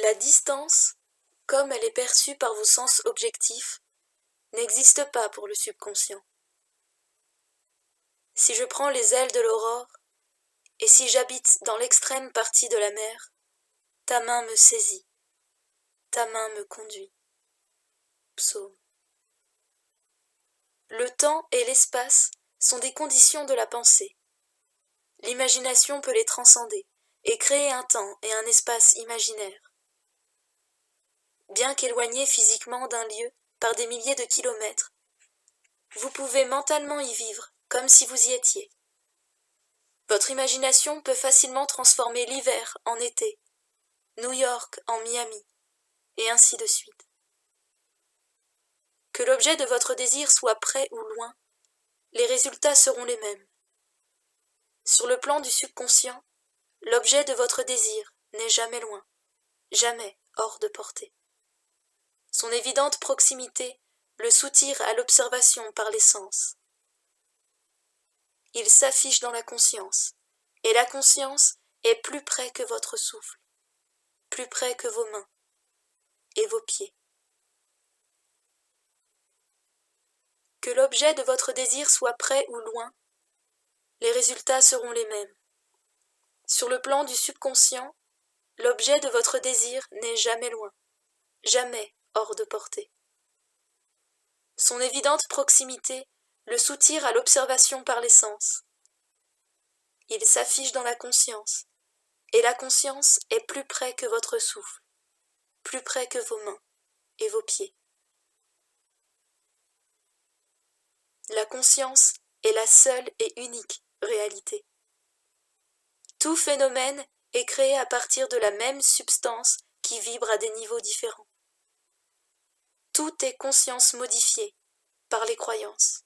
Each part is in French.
La distance, comme elle est perçue par vos sens objectifs, n'existe pas pour le subconscient. Si je prends les ailes de l'aurore, et si j'habite dans l'extrême partie de la mer, ta main me saisit, ta main me conduit. Psaume. Le temps et l'espace sont des conditions de la pensée. L'imagination peut les transcender et créer un temps et un espace imaginaires. Bien qu'éloigné physiquement d'un lieu par des milliers de kilomètres, vous pouvez mentalement y vivre comme si vous y étiez. Votre imagination peut facilement transformer l'hiver en été, New York en Miami, et ainsi de suite. Que l'objet de votre désir soit près ou loin, les résultats seront les mêmes. Sur le plan du subconscient, l'objet de votre désir n'est jamais loin, jamais hors de portée. Son évidente proximité le soutire à l'observation par les sens. Il s'affiche dans la conscience, et la conscience est plus près que votre souffle, plus près que vos mains et vos pieds. Que l'objet de votre désir soit près ou loin, les résultats seront les mêmes. Sur le plan du subconscient, l'objet de votre désir n'est jamais loin, jamais hors de portée. Son évidente proximité le soutire à l'observation par les sens. Il s'affiche dans la conscience, et la conscience est plus près que votre souffle, plus près que vos mains et vos pieds. La conscience est la seule et unique réalité. Tout phénomène est créé à partir de la même substance qui vibre à des niveaux différents. Tout est conscience modifiée par les croyances.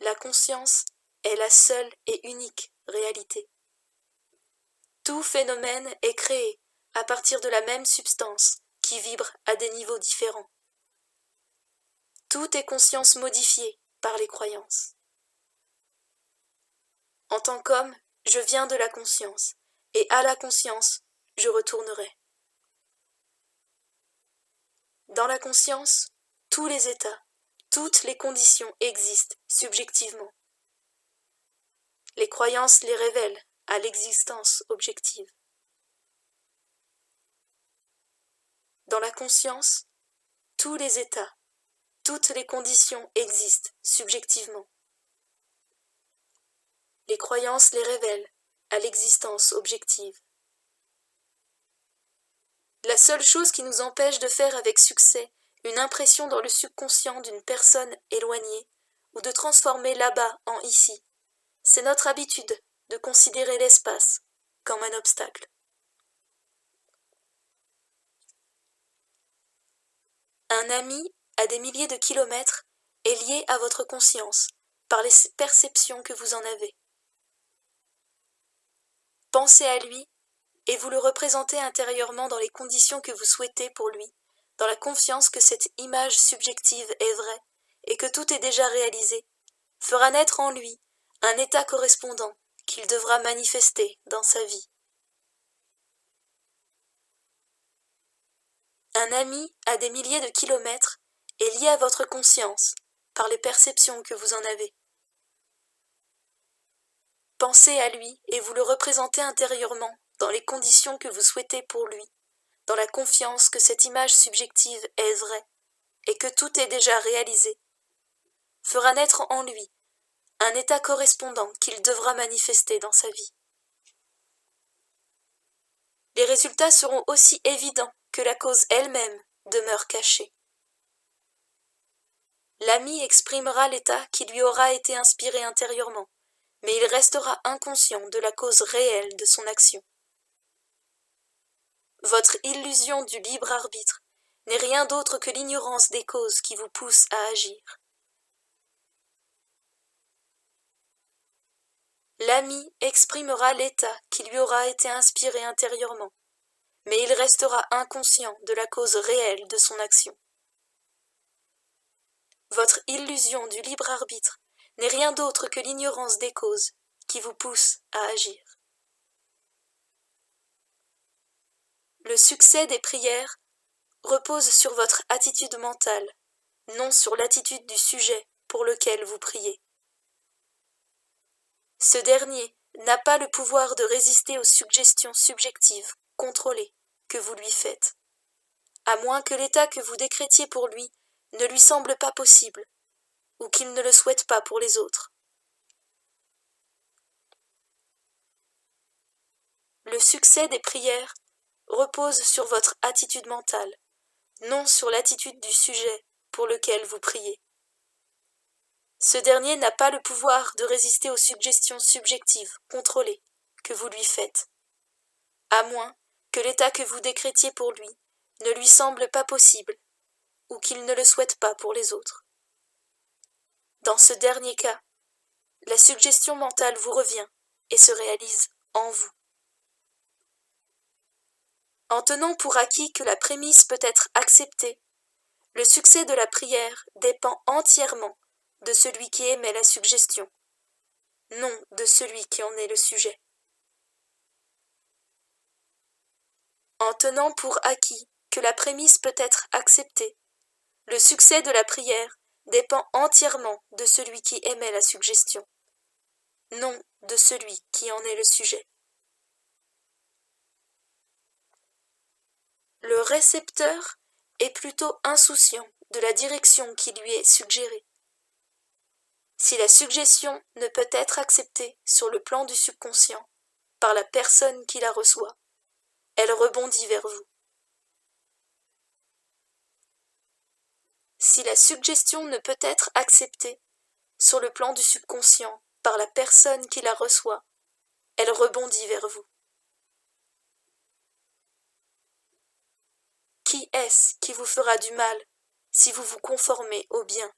La conscience est la seule et unique réalité. Tout phénomène est créé à partir de la même substance qui vibre à des niveaux différents. Tout est conscience modifiée par les croyances. En tant qu'homme, je viens de la conscience, et à la conscience, je retournerai. Dans la conscience, tous les états, toutes les conditions existent subjectivement. Les croyances les révèlent à l'existence objective. Dans la conscience, tous les états, toutes les conditions existent subjectivement. Les croyances les révèlent à l'existence objective. La seule chose qui nous empêche de faire avec succès une impression dans le subconscient d'une personne éloignée ou de transformer là-bas en ici, c'est notre habitude de considérer l'espace comme un obstacle. Un ami à des milliers de kilomètres est lié à votre conscience par les perceptions que vous en avez. Pensez à lui et vous le représentez intérieurement dans les conditions que vous souhaitez pour lui, dans la confiance que cette image subjective est vraie et que tout est déjà réalisé, fera naître en lui un état correspondant qu'il devra manifester dans sa vie. Un ami à des milliers de kilomètres est lié à votre conscience par les perceptions que vous en avez. Pensez à lui et vous le représentez intérieurement dans les conditions que vous souhaitez pour lui, dans la confiance que cette image subjective est vraie et que tout est déjà réalisé, fera naître en lui un état correspondant qu'il devra manifester dans sa vie. Les résultats seront aussi évidents que la cause elle-même demeure cachée. L'ami exprimera l'état qui lui aura été inspiré intérieurement, mais il restera inconscient de la cause réelle de son action. Votre illusion du libre arbitre n'est rien d'autre que l'ignorance des causes qui vous poussent à agir. L'ami exprimera l'état qui lui aura été inspiré intérieurement, mais il restera inconscient de la cause réelle de son action. Votre illusion du libre arbitre n'est rien d'autre que l'ignorance des causes qui vous poussent à agir. Le succès des prières repose sur votre attitude mentale, non sur l'attitude du sujet pour lequel vous priez. Ce dernier n'a pas le pouvoir de résister aux suggestions subjectives, contrôlées, que vous lui faites, à moins que l'état que vous décrétiez pour lui ne lui semble pas possible, ou qu'il ne le souhaite pas pour les autres. Le succès des prières repose sur votre attitude mentale, non sur l'attitude du sujet pour lequel vous priez. Ce dernier n'a pas le pouvoir de résister aux suggestions subjectives, contrôlées, que vous lui faites, à moins que l'état que vous décrétiez pour lui ne lui semble pas possible, ou qu'il ne le souhaite pas pour les autres. Dans ce dernier cas, la suggestion mentale vous revient et se réalise en vous. En tenant pour acquis que la prémisse peut être acceptée, le succès de la prière dépend entièrement de celui qui émet la suggestion, non de celui qui en est le sujet. En tenant pour acquis que la prémisse peut être acceptée, le succès de la prière dépend entièrement de celui qui émet la suggestion, non de celui qui en est le sujet. Le récepteur est plutôt insouciant de la direction qui lui est suggérée. Si la suggestion ne peut être acceptée sur le plan du subconscient par la personne qui la reçoit, elle rebondit vers vous. Si la suggestion ne peut être acceptée sur le plan du subconscient par la personne qui la reçoit, elle rebondit vers vous. Qui est-ce qui vous fera du mal si vous vous conformez au bien ?